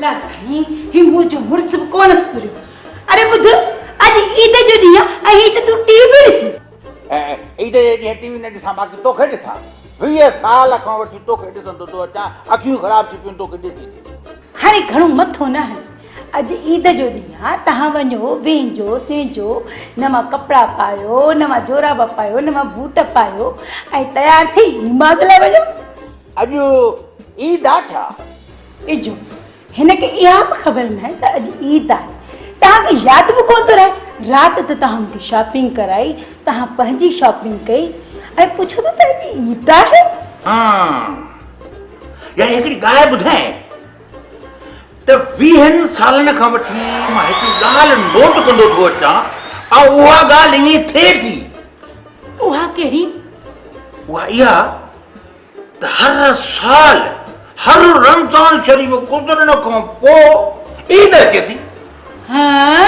अला साईं ही मुंहिंजो मुड़ुस बि कोन सुधरियो। अरे ॿुध अॼु ईद जो ॾींहुं आहे ऐं तूं टीवी ॾिसी। ईद जे ॾींहुं टीवी न ॾिसां बाक़ी तोखे ॾिसां 20 साल खां वठी तोखे ॾिसंदो थो अचां अखियूं ख़राब थी पियूं तोखे ॾिसी। हाणे घणो मथो न हण। अॼु ईद जो ॾींहुं आहे तव्हां वञो वेंजो सेंजो नवां कपिड़ा पायो नवां जोराब पायो नवां बूट पायो ऐं तयारु थी निमाज़ लाइ वञो। अॼु ईद आहे छा? इजो हिनखे इहा बि ख़बर न आहे त अॼु ईद आहे। तव्हांखे यादि बि कोन थो रहे। राति त तव्हां मूंखे शॉपिंग कराई तव्हां पंहिंजी शॉपिंग कई ऐं पुछो त अॼु ईद आहे। यार हिकिड़ी ॻाल्हि ॿुधाए त 20 सालनि खां वठी मां हिकु ॻाल्हि नोट कंदो थो अचां ऐं उहा ॻाल्हि ईअं थिए थी। उहा कहिड़ी? उहा इहा त हर साल हर रमज़ान शरीफ़ गुज़रण खां पोइ ईद अचे थी। हाँ